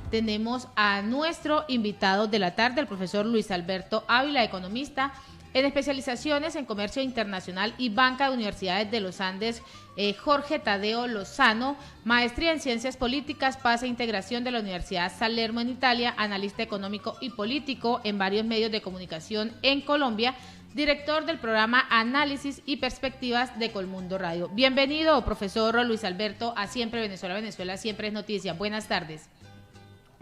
tenemos a nuestro invitado de la tarde, el profesor Luis Alberto Ávila, economista en especializaciones en comercio internacional y banca de universidades de los Andes, Jorge Tadeo Lozano, maestría en ciencias políticas, paz e integración de la Universidad Salerno en Italia, analista económico y político en varios medios de comunicación en Colombia, director del programa Análisis y Perspectivas de Colmundo Radio. Bienvenido, profesor Luis Alberto, a Siempre Venezuela, Venezuela Siempre es Noticia. Buenas tardes.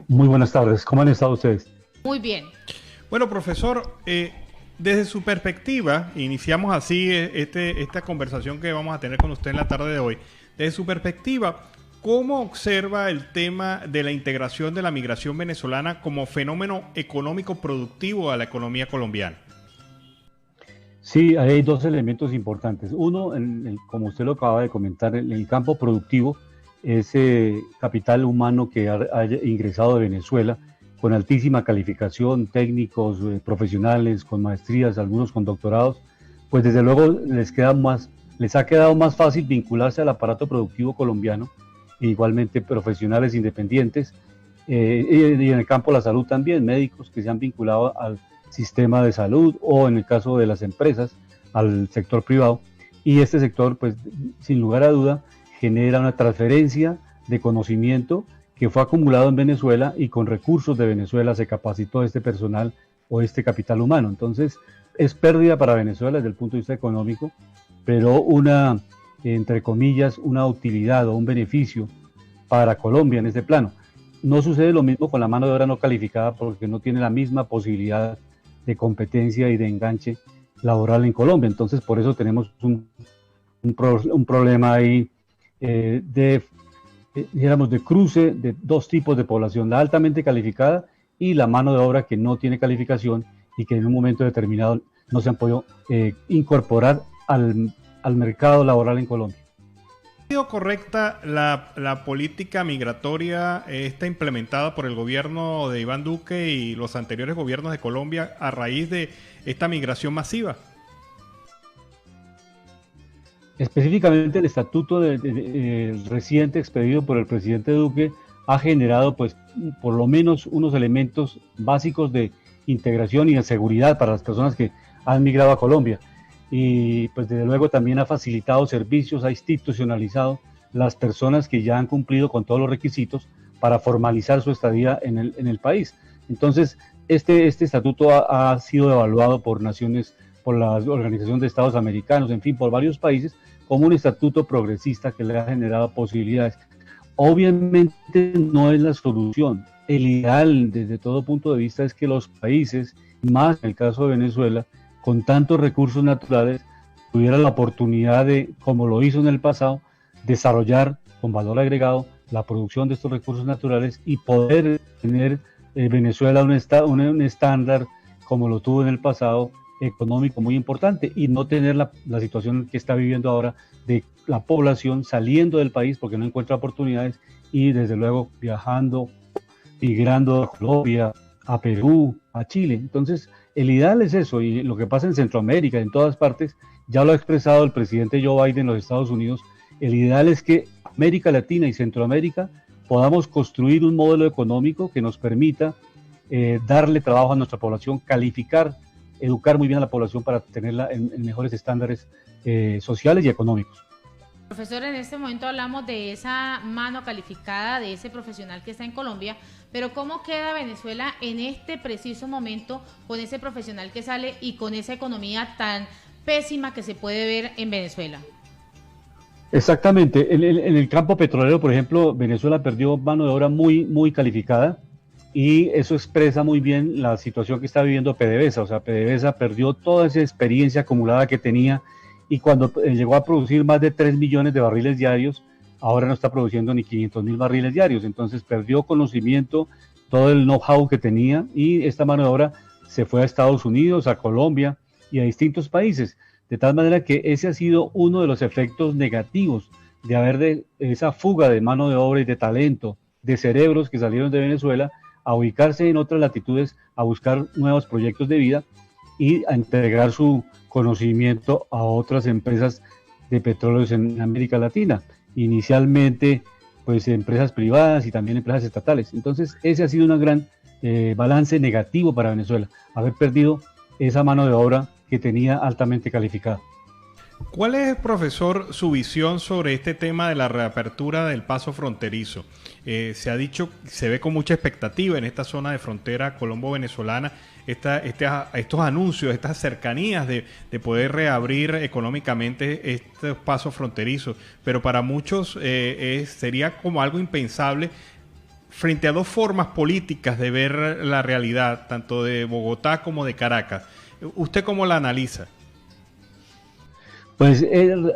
Muy buenas tardes, ¿cómo han estado ustedes? Muy bien. Bueno, profesor, desde su perspectiva, iniciamos así esta conversación que vamos a tener con usted en la tarde de hoy. Desde su perspectiva, ¿cómo observa el tema de la integración de la migración venezolana como fenómeno económico productivo a la economía colombiana? Sí, hay dos elementos importantes. Uno, como usted lo acaba de comentar, en el campo productivo, ese capital humano que ha ingresado de Venezuela con altísima calificación, técnicos, profesionales, con maestrías, algunos con doctorados, pues desde luego les ha quedado más fácil vincularse al aparato productivo colombiano, e igualmente profesionales independientes, y en el campo de la salud también, médicos que se han vinculado al sistema de salud o en el caso de las empresas, al sector privado, y este sector, pues sin lugar a duda, genera una transferencia de conocimiento que fue acumulado en Venezuela y con recursos de Venezuela se capacitó este personal o este capital humano. Entonces, es pérdida para Venezuela desde el punto de vista económico, pero entre comillas, una utilidad o un beneficio para Colombia en este plano. No sucede lo mismo con la mano de obra no calificada porque no tiene la misma posibilidad de competencia y de enganche laboral en Colombia. Entonces, por eso tenemos un problema ahí de cruce de dos tipos de población, la altamente calificada y la mano de obra que no tiene calificación y que en un momento determinado no se han podido incorporar al mercado laboral en Colombia. ¿Ha sido correcta la política migratoria está implementada por el gobierno de Iván Duque y los anteriores gobiernos de Colombia a raíz de esta migración masiva? Específicamente el estatuto reciente expedido por el presidente Duque ha generado pues por lo menos unos elementos básicos de integración y de seguridad para las personas que han migrado a Colombia. Y pues desde luego también ha facilitado servicios, ha institucionalizado las personas que ya han cumplido con todos los requisitos para formalizar su estadía en el país. Entonces, este estatuto ha sido evaluado por la Organización de Estados Americanos, en fin, por varios países, como un estatuto progresista que le ha generado posibilidades. Obviamente no es la solución. El ideal desde todo punto de vista es que los países, más en el caso de Venezuela, con tantos recursos naturales, tuvieran la oportunidad de, como lo hizo en el pasado, desarrollar con valor agregado la producción de estos recursos naturales y poder tener Venezuela un estándar como lo tuvo en el pasado, económico muy importante, y no tener la situación que está viviendo ahora de la población saliendo del país porque no encuentra oportunidades y desde luego viajando, migrando a Colombia, a Perú, a Chile. Entonces, el ideal es eso, y lo que pasa en Centroamérica, en todas partes, ya lo ha expresado el presidente Joe Biden en los Estados Unidos, el ideal es que América Latina y Centroamérica podamos construir un modelo económico que nos permita darle trabajo a nuestra población, calificar, educar muy bien a la población para tenerla en mejores estándares sociales y económicos. Profesor, en este momento hablamos de esa mano calificada, de ese profesional que está en Colombia, pero ¿cómo queda Venezuela en este preciso momento con ese profesional que sale y con esa economía tan pésima que se puede ver en Venezuela? Exactamente, en el campo petrolero, por ejemplo, Venezuela perdió mano de obra muy calificada y eso expresa muy bien la situación que está viviendo PDVSA. O sea, PDVSA perdió toda esa experiencia acumulada que tenía y cuando llegó a producir más de 3 millones de barriles diarios, ahora no está produciendo ni 500.000 barriles diarios. Entonces perdió conocimiento, todo el know-how que tenía y esta mano de obra se fue a Estados Unidos, a Colombia y a distintos países. De tal manera que ese ha sido uno de los efectos negativos de haber de esa fuga de mano de obra y de talento, de cerebros que salieron de Venezuela a ubicarse en otras latitudes, a buscar nuevos proyectos de vida y a entregar su conocimiento a otras empresas de petróleos en América Latina. Inicialmente pues empresas privadas y también empresas estatales. Entonces ese ha sido un gran balance negativo para Venezuela, haber perdido esa mano de obra que tenía altamente calificada. ¿Cuál es, profesor, su visión sobre este tema de la reapertura del paso fronterizo? Se ha dicho, se ve con mucha expectativa en esta zona de frontera colombo-venezolana, estos anuncios, estas cercanías de poder reabrir económicamente estos pasos fronterizos, pero para muchos sería como algo impensable frente a dos formas políticas de ver la realidad, tanto de Bogotá como de Caracas. ¿Usted cómo la analiza? Pues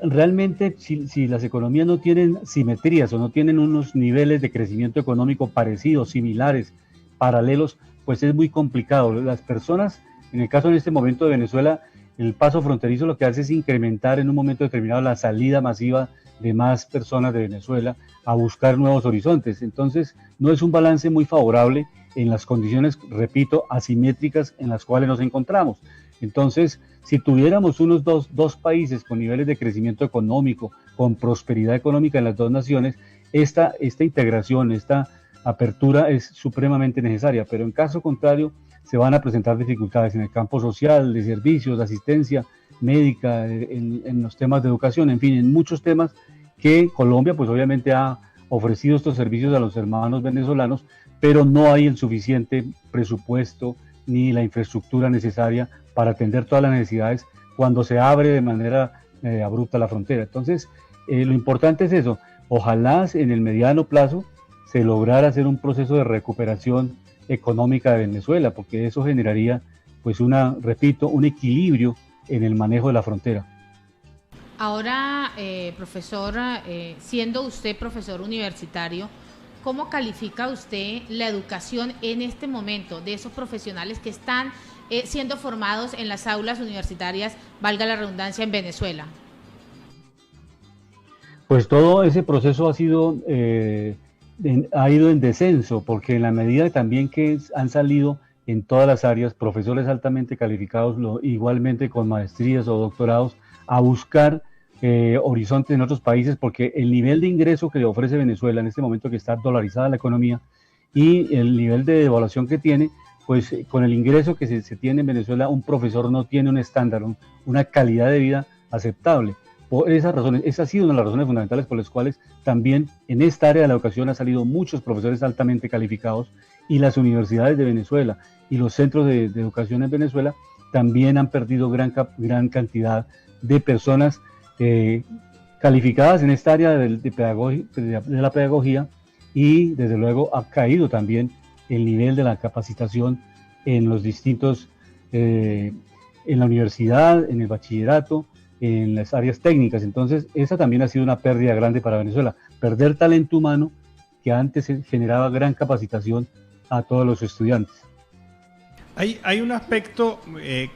realmente si las economías no tienen simetrías o no tienen unos niveles de crecimiento económico parecidos, similares, paralelos, pues es muy complicado. Las personas, en el caso en este momento de Venezuela, el paso fronterizo lo que hace es incrementar en un momento determinado la salida masiva de más personas de Venezuela a buscar nuevos horizontes. Entonces no es un balance muy favorable en las condiciones, repito, asimétricas en las cuales nos encontramos. Entonces, si tuviéramos unos dos países con niveles de crecimiento económico, con prosperidad económica en las dos naciones, esta integración, esta apertura es supremamente necesaria, pero en caso contrario se van a presentar dificultades en el campo social, de servicios, de asistencia médica, en los temas de educación, en fin, en muchos temas que Colombia pues obviamente ha ofrecido estos servicios a los hermanos venezolanos, pero no hay el suficiente presupuesto ni la infraestructura necesaria para atender todas las necesidades cuando se abre de manera abrupta la frontera. Entonces, lo importante es eso. Ojalá en el mediano plazo se lograra hacer un proceso de recuperación económica de Venezuela, porque eso generaría, pues repito, un equilibrio en el manejo de la frontera. Ahora, profesor, siendo usted profesor universitario, ¿cómo califica usted la educación en este momento de esos profesionales que están siendo formados en las aulas universitarias, valga la redundancia, en Venezuela? Pues todo ese proceso ha ido en descenso, porque en la medida también que han salido en todas las áreas profesores altamente calificados, igualmente con maestrías o doctorados, a buscar horizontes en otros países, porque el nivel de ingreso que le ofrece Venezuela en este momento que está dolarizada la economía y el nivel de devaluación que tiene, pues con el ingreso que se tiene en Venezuela, un profesor no tiene un estándar, una calidad de vida aceptable. Por esas razones, esa ha sido una de las razones fundamentales por las cuales también en esta área de la educación han salido muchos profesores altamente calificados, y las universidades de Venezuela y los centros de educación en Venezuela también han perdido gran cantidad de personas calificadas en esta área de la pedagogía, y desde luego ha caído también el nivel de la capacitación en los distintos, en la universidad, en el bachillerato, en las áreas técnicas. Entonces esa también ha sido una pérdida grande para Venezuela, perder talento humano que antes generaba gran capacitación a todos los estudiantes. Hay un aspecto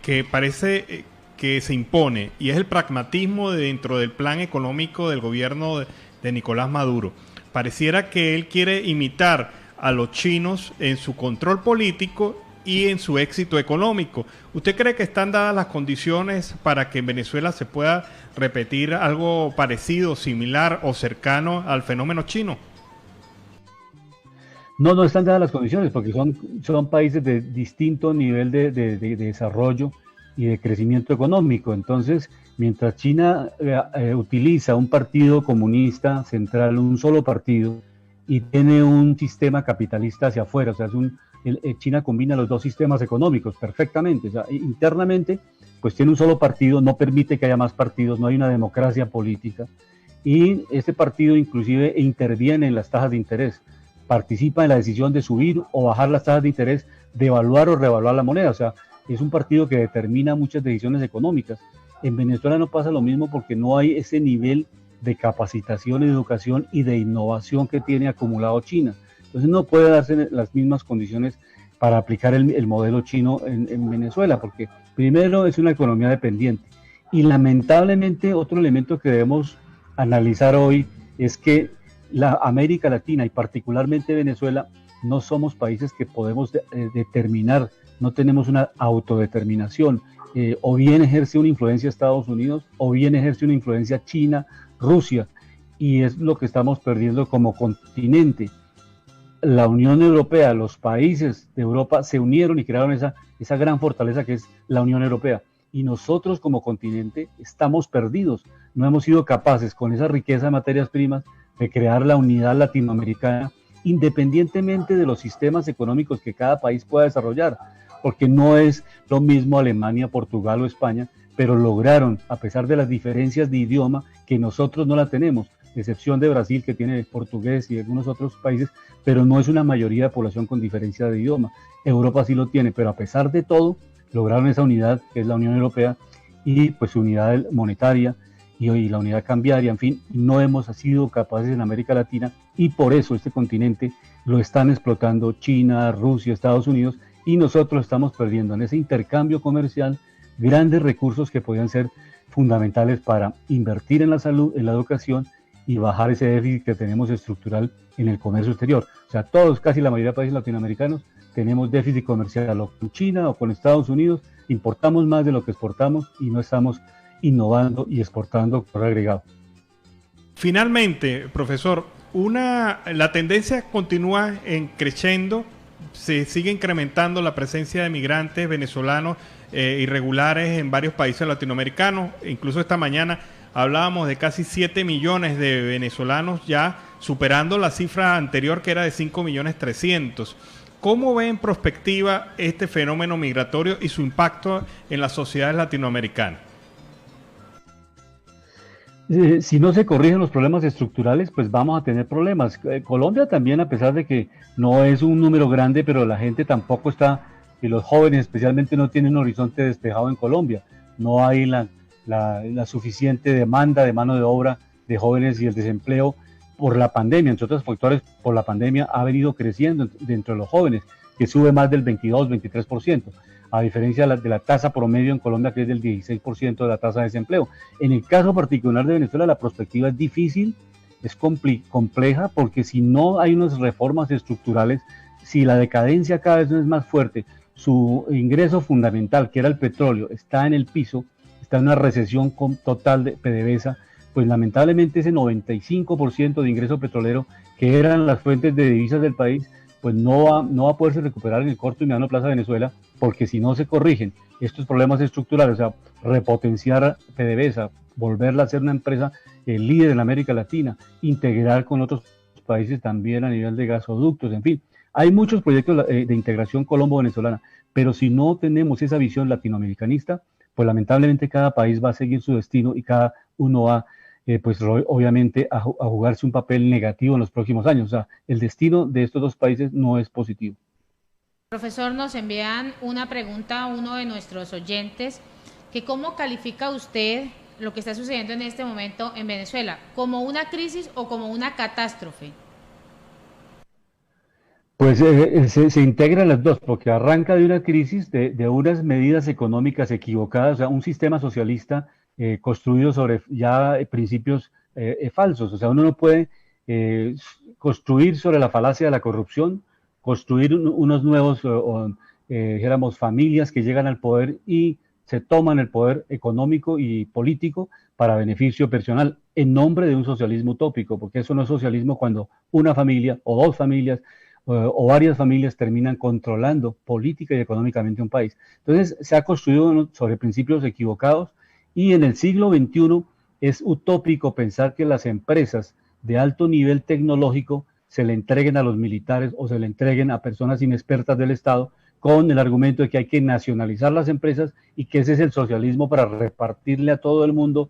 que parece que se impone, y es el pragmatismo dentro del plan económico del gobierno de Nicolás Maduro. Pareciera que él quiere imitar a los chinos en su control político y en su éxito económico. ¿Usted cree que están dadas las condiciones para que en Venezuela se pueda repetir algo parecido, similar o cercano al fenómeno chino? No están dadas las condiciones, porque son países de distinto nivel de desarrollo y de crecimiento económico. Entonces, mientras China utiliza un partido comunista central, un solo partido, y tiene un sistema capitalista hacia afuera, o sea, China combina los dos sistemas económicos perfectamente. O sea, internamente, pues tiene un solo partido, no permite que haya más partidos, no hay una democracia política, y este partido inclusive interviene en las tasas de interés, participa en la decisión de subir o bajar las tasas de interés, devaluar o revaluar la moneda. O sea, es un partido que determina muchas decisiones económicas. En Venezuela no pasa lo mismo, porque no hay ese nivel de capacitación, educación y de innovación que tiene acumulado China. Entonces no puede darse las mismas condiciones para aplicar el modelo chino en Venezuela, porque primero es una economía dependiente, y lamentablemente otro elemento que debemos analizar hoy es que la América Latina y particularmente Venezuela no somos países que podemos determinar, no tenemos una autodeterminación. O bien ejerce una influencia Estados Unidos, o bien ejerce una influencia China, Rusia, y es lo que estamos perdiendo como continente. La Unión Europea, los países de Europa se unieron y crearon esa gran fortaleza que es la Unión Europea. Y nosotros como continente estamos perdidos. No hemos sido capaces con esa riqueza de materias primas de crear la unidad latinoamericana independientemente de los sistemas económicos que cada país pueda desarrollar, porque no es lo mismo Alemania, Portugal o España, pero lograron, a pesar de las diferencias de idioma, que nosotros no la tenemos, excepción de Brasil, que tiene portugués y algunos otros países, pero no es una mayoría de población con diferencia de idioma. Europa sí lo tiene, pero a pesar de todo, lograron esa unidad, que es la Unión Europea, y pues su unidad monetaria y la unidad cambiaria, en fin, no hemos sido capaces en América Latina, y por eso este continente lo están explotando China, Rusia, Estados Unidos, y nosotros estamos perdiendo en ese intercambio comercial grandes recursos que podrían ser fundamentales para invertir en la salud, en la educación y bajar ese déficit que tenemos estructural en el comercio exterior. O sea, todos, casi la mayoría de países latinoamericanos, tenemos déficit comercial o con China o con Estados Unidos, importamos más de lo que exportamos y no estamos innovando y exportando por agregado. Finalmente, profesor, la tendencia continúa creciendo, se sigue incrementando la presencia de migrantes venezolanos irregulares en varios países latinoamericanos. Incluso esta mañana hablábamos de casi 7 millones de venezolanos ya superando la cifra anterior que era de 5.300.000. ¿Cómo ve en perspectiva este fenómeno migratorio y su impacto en las sociedades latinoamericanas? Si no se corrigen los problemas estructurales, pues vamos a tener problemas. Colombia también, a pesar de que no es un número grande, pero la gente tampoco está, y los jóvenes especialmente no tienen un horizonte despejado en Colombia. No hay la suficiente demanda de mano de obra de jóvenes y el desempleo por la pandemia, entre otros factores, por la pandemia ha venido creciendo dentro de los jóvenes, que sube más del 22-23%. A diferencia de la tasa promedio en Colombia, que es del 16% de la tasa de desempleo. En el caso particular de Venezuela, la perspectiva es difícil, es compleja, porque si no hay unas reformas estructurales, si la decadencia cada vez es más fuerte, su ingreso fundamental, que era el petróleo, está en el piso, está en una recesión total de PDVSA, pues lamentablemente ese 95% de ingreso petrolero, que eran las fuentes de divisas del país, pues no va a poderse recuperar en el corto y mediano plazo de Venezuela, porque si no se corrigen estos problemas estructurales, o sea, repotenciar PDVSA, volverla a ser una empresa líder en América Latina, integrar con otros países también a nivel de gasoductos, en fin, hay muchos proyectos de integración colombo-venezolana, pero si no tenemos esa visión latinoamericanista, pues lamentablemente cada país va a seguir su destino y cada uno va pues obviamente a jugarse un papel negativo en los próximos años. O sea, el destino de estos dos países no es positivo. Profesor, nos envían una pregunta a uno de nuestros oyentes, que ¿cómo califica usted lo que está sucediendo en este momento en Venezuela? ¿Como una crisis o como una catástrofe? Pues se integran las dos, porque arranca de una crisis, de unas medidas económicas equivocadas, o sea, un sistema socialista construido sobre ya principios falsos. O sea, uno no puede construir sobre la falacia de la corrupción, construir unos nuevos, dijéramos, familias que llegan al poder y se toman el poder económico y político para beneficio personal en nombre de un socialismo utópico, porque eso no es socialismo cuando una familia o dos familias o varias familias terminan controlando política y económicamente un país. Entonces se ha construido sobre principios equivocados y en el siglo XXI es utópico pensar que las empresas de alto nivel tecnológico se le entreguen a los militares o se le entreguen a personas inexpertas del Estado con el argumento de que hay que nacionalizar las empresas y que ese es el socialismo para repartirle a todo el mundo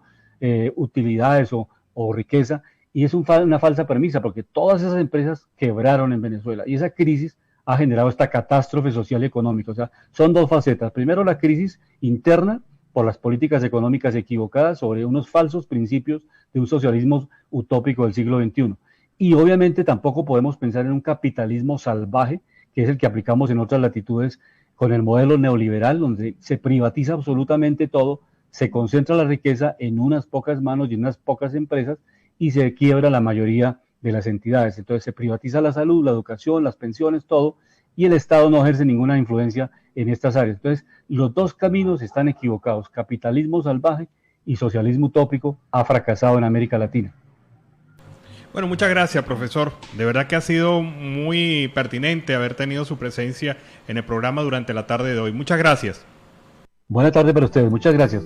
utilidades o riqueza. Y es una falsa premisa, porque todas esas empresas quebraron en Venezuela y esa crisis ha generado esta catástrofe social y económica. O sea, son dos facetas. Primero, la crisis interna por las políticas económicas equivocadas sobre unos falsos principios de un socialismo utópico del siglo XXI. Y obviamente tampoco podemos pensar en un capitalismo salvaje, que es el que aplicamos en otras latitudes con el modelo neoliberal, donde se privatiza absolutamente todo, se concentra la riqueza en unas pocas manos y en unas pocas empresas, y se quiebra la mayoría de las entidades. Entonces se privatiza la salud, la educación, las pensiones, todo, y el Estado no ejerce ninguna influencia en estas áreas. Entonces los dos caminos están equivocados. Capitalismo salvaje y socialismo utópico ha fracasado en América Latina. Bueno, muchas gracias, profesor. De verdad que ha sido muy pertinente haber tenido su presencia en el programa durante la tarde de hoy. Muchas gracias. Buena tarde para ustedes. Muchas gracias.